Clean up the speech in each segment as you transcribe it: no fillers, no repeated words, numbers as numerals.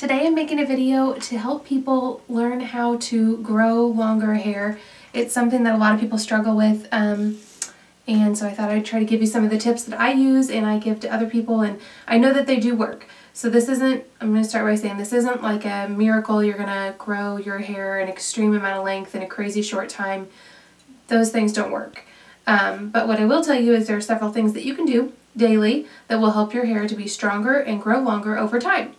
Today I'm making a video to help people learn how to grow longer hair. It's something that a lot of people struggle with, and so I thought I'd try to give you some of the tips that I use and I give to other people, and I know that they do work. So this isn't, I'm going to start by saying this isn't like a miracle. You're going to grow your hair an extreme amount of length in a crazy short time. Those things don't work. But what I will tell you is there are several things that you can do daily that will help your hair to be stronger and grow longer over time.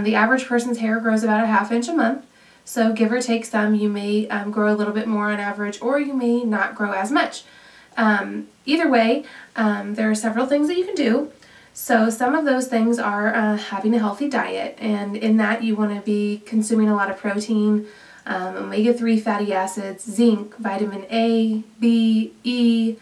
The average person's hair grows about a ½ inch a month, so give or take some, you may grow a little bit more on average, or you may not grow as much. Either way, there are several things that you can do. So some of those things are having a healthy diet, and in that you want to be consuming a lot of protein, omega-3 fatty acids, zinc, vitamin A, B, E.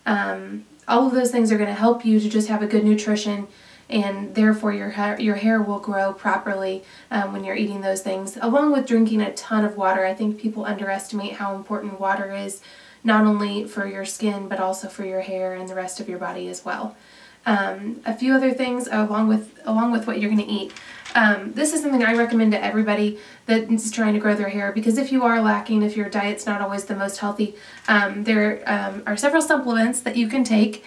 All of those things are going to help you to just have a good nutrition, and therefore your hair will grow properly when you're eating those things, along with drinking a ton of water. I think people underestimate how important water is, not only for your skin but also for your hair and the rest of your body as well. A few other things along with what you're going to eat. This is something I recommend to everybody that's trying to grow their hair, because if you are lacking, if your diet's not always the most healthy, there are several supplements that you can take.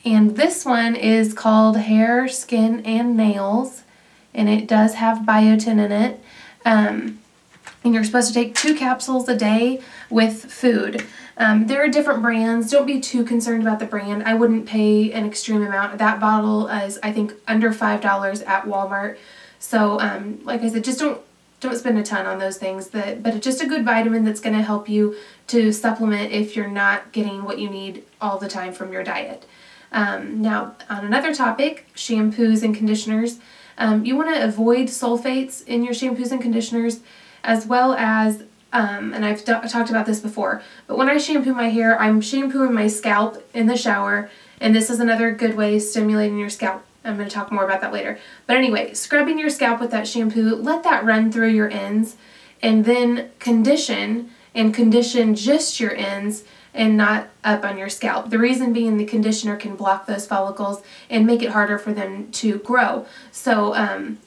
And this one is called Hair, Skin, and Nails, and it does have biotin in it. And you're supposed to take 2 capsules a day with food. There are different brands. Don't be too concerned about the brand. I wouldn't pay an extreme amount. That bottle is, I think, under $5 at Walmart. So, like I said, just don't spend a ton on those things. But it's just a good vitamin that's going to help you to supplement if you're not getting what you need all the time from your diet. Now, on another topic, shampoos and conditioners. You want to avoid sulfates in your shampoos and conditioners, as well as, and I've talked about this before, but when I shampoo my hair, I'm shampooing my scalp in the shower, and this is another good way of stimulating your scalp. I'm going to talk more about that later. But anyway, scrubbing your scalp with that shampoo, let that run through your ends, and then condition just your ends and not up on your scalp. The reason being, the conditioner can block those follicles and make it harder for them to grow. So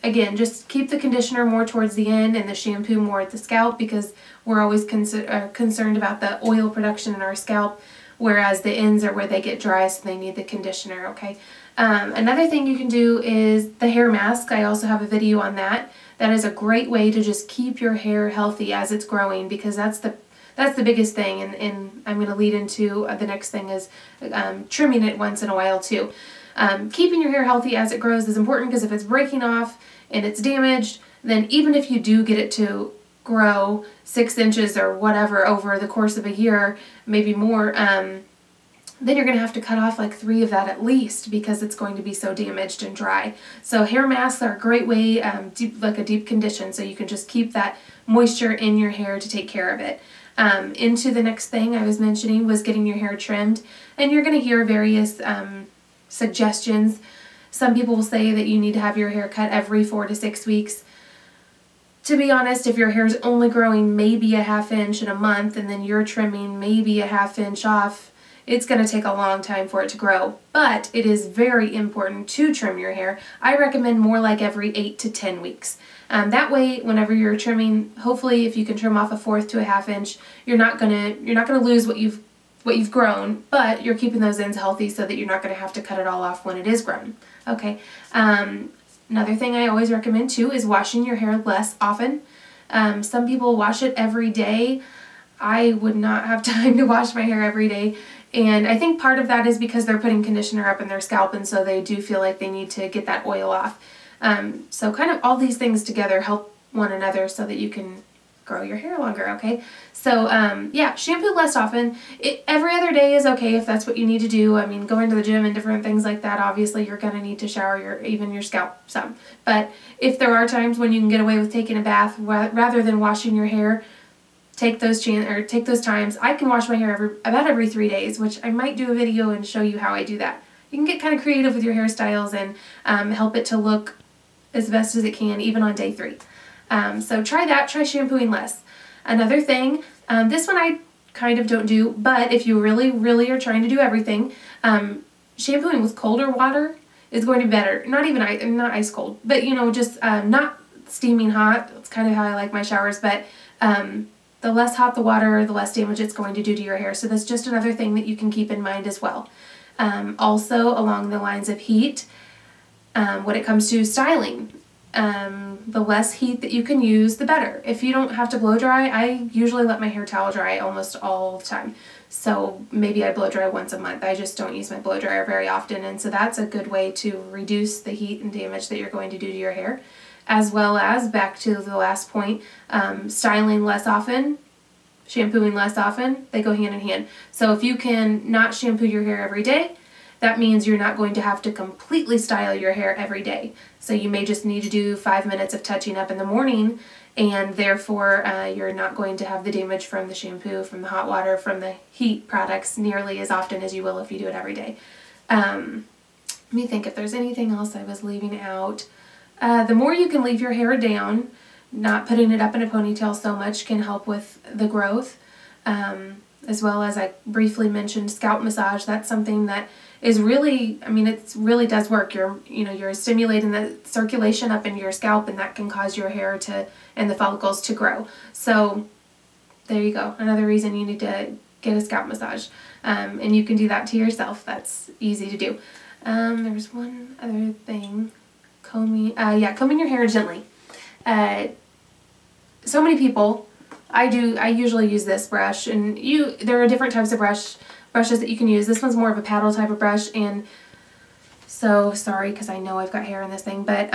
again, just keep the conditioner more towards the end and the shampoo more at the scalp, because we're always concerned about the oil production in our scalp, whereas the ends are where they get dry, so they need the conditioner, okay? Another thing you can do is the hair mask. I also have a video on that. That is a great way to just keep your hair healthy as it's growing, because that's the biggest thing, and I'm going to lead into the next thing is trimming it once in a while too. Keeping your hair healthy as it grows is important, because if it's breaking off and it's damaged, then even if you do get it to grow 6 inches or whatever over the course of a year, maybe more, then you're going to have to cut off like 3 of that at least, because it's going to be so damaged and dry. So hair masks are a great way, like a deep condition, so you can just keep that moisture in your hair to take care of it. Into the next thing I was mentioning was getting your hair trimmed, and you're going to hear various suggestions. Some people will say that you need to have your hair cut every 4 to 6 weeks. To be honest, if your hair is only growing maybe a ½ inch in a month, and then you're trimming maybe a ½ inch off, it's going to take a long time for it to grow. But it is very important to trim your hair. I recommend more like every 8 to 10 weeks. That way, whenever you're trimming, hopefully if you can trim off a 1/4 to a ½ inch, you're not gonna lose what you've grown, but you're keeping those ends healthy so that you're not gonna have to cut it all off when it is grown. Okay. Another thing I always recommend too is washing your hair less often. Some people wash it every day. I would not have time to wash my hair every day. And I think part of that is because they're putting conditioner up in their scalp, and so they do feel like they need to get that oil off. So kind of all these things together help one another so that you can grow your hair longer, okay? So yeah, shampoo less often. Every other day is okay if that's what you need to do. I mean, going to the gym and different things like that, obviously you're going to need to shower even your scalp some. But if there are times when you can get away with taking a bath rather than washing your hair, take those times. I can wash my hair about every 3 days, which I might do a video and show you how I do that. You can get kind of creative with your hairstyles and help it to look as best as it can, even on day 3. So try that. Try shampooing less. Another thing, this one I kind of don't do, but if you really, really are trying to do everything, shampooing with colder water is going to be better. Not ice cold, but you know, just not steaming hot. That's kind of how I like my showers, but the less hot the water, the less damage it's going to do to your hair. So that's just another thing that you can keep in mind as well. Also, along the lines of heat, when it comes to styling, the less heat that you can use, the better. If you don't have to blow dry, I usually let my hair towel dry almost all the time. So maybe I blow dry once a month. I just don't use my blow dryer very often, and so that's a good way to reduce the heat and damage that you're going to do to your hair. As well as, back to the last point, styling less often, shampooing less often, they go hand in hand. So if you can not shampoo your hair every day, that means you're not going to have to completely style your hair every day. So you may just need to do 5 minutes of touching up in the morning, and therefore you're not going to have the damage from the shampoo, from the hot water, from the heat products nearly as often as you will if you do it every day. Let me think if there's anything else I was leaving out. The more you can leave your hair down, not putting it up in a ponytail so much can help with the growth. As well as I briefly mentioned, scalp massage. That's something that is really, I mean, it really does work. You're stimulating the circulation up in your scalp, and that can cause your hair and the follicles to grow. So there you go. Another reason you need to get a scalp massage. And you can do that to yourself. That's easy to do. There's one other thing. Combing your hair gently. So many people, I usually use this brush, and there are different types of brushes that you can use. This one's more of a paddle type of brush, and so sorry because I know I've got hair in this thing, but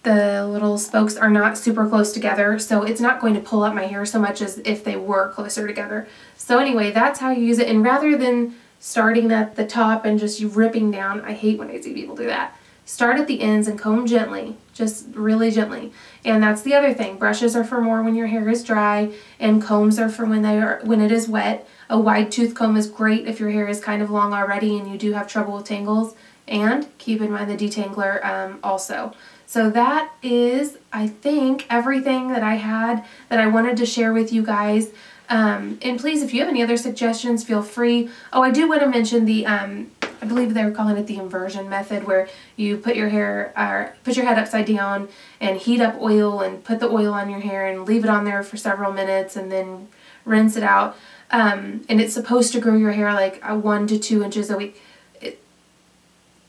the little spokes are not super close together, so it's not going to pull up my hair so much as if they were closer together. So anyway, that's how you use it, and rather than starting at the top and just ripping down, I hate when I see people do that. Start at the ends and comb gently, just really gently. And that's the other thing. Brushes are for more when your hair is dry, and combs are for when it is wet. A wide tooth comb is great if your hair is kind of long already and you do have trouble with tangles. And keep in mind the detangler also. So that is, I think, everything that I had that I wanted to share with you guys. And please, if you have any other suggestions, feel free. Oh, I do want to mention the I believe they were calling it the inversion method, where you put your head upside down and heat up oil and put the oil on your hair and leave it on there for several minutes and then rinse it out. And it's supposed to grow your hair like 1 to 2 inches a week.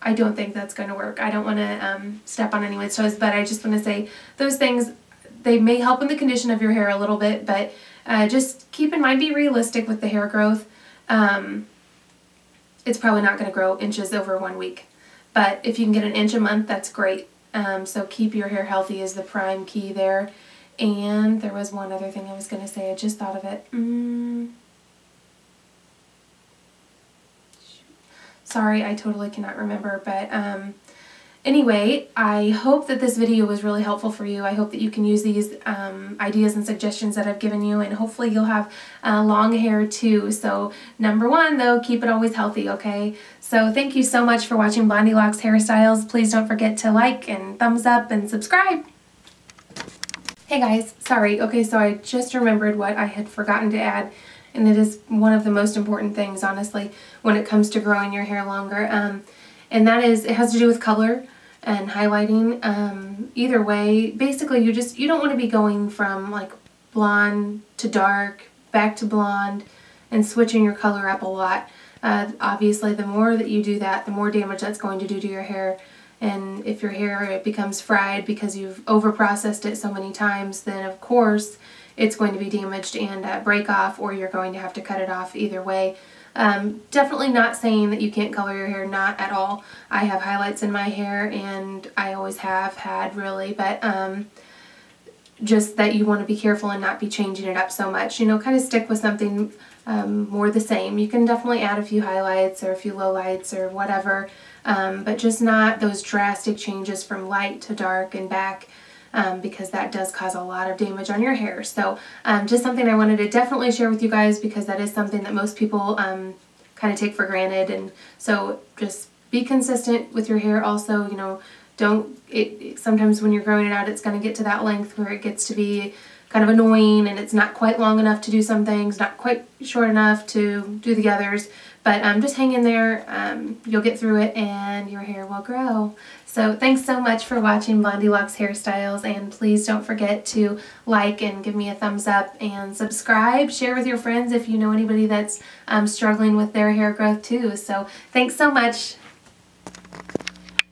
I don't think that's going to work. I don't want to step on anyone's toes, but I just want to say those things, they may help in the condition of your hair a little bit, but just keep in mind, be realistic with the hair growth. It's probably not going to grow inches over 1 week, but if you can get an inch a month, that's great. So keep your hair healthy is the prime key there. And there was one other thing I was going to say. I just thought of it. Sorry, I totally cannot remember, but anyway, I hope that this video was really helpful for you. I hope that you can use these ideas and suggestions that I've given you, and hopefully you'll have long hair too. So number one, though, keep it always healthy, okay? So thank you so much for watching Blondie Locks Hairstyles. Please don't forget to like and thumbs up and subscribe. Hey guys, sorry. Okay, so I just remembered what I had forgotten to add, and it is one of the most important things, honestly, when it comes to growing your hair longer. And that is, it has to do with color and highlighting. Either way, basically you don't want to be going from like blonde to dark, back to blonde, and switching your color up a lot. Obviously, the more that you do that, the more damage that's going to do to your hair. And if your hair becomes fried because you've over-processed it so many times, then of course it's going to be damaged and break off, or you're going to have to cut it off either way. Definitely not saying that you can't color your hair, not at all. I have highlights in my hair, and I always have had, really, but just that you want to be careful and not be changing it up so much. You know, kind of stick with something more the same. You can definitely add a few highlights or a few lowlights or whatever, but just not those drastic changes from light to dark and back. Because that does cause a lot of damage on your hair. So just something I wanted to definitely share with you guys, because that is something that most people kind of take for granted. And so just be consistent with your hair also. You know, sometimes when you're growing it out, it's going to get to that length where it gets to be kind of annoying, and it's not quite long enough to do some things, not quite short enough to do the others. But just hang in there, you'll get through it, and your hair will grow. So thanks so much for watching Blondie Locks Hairstyles, and please don't forget to like and give me a thumbs up and subscribe. Share with your friends if you know anybody that's struggling with their hair growth too. So thanks so much.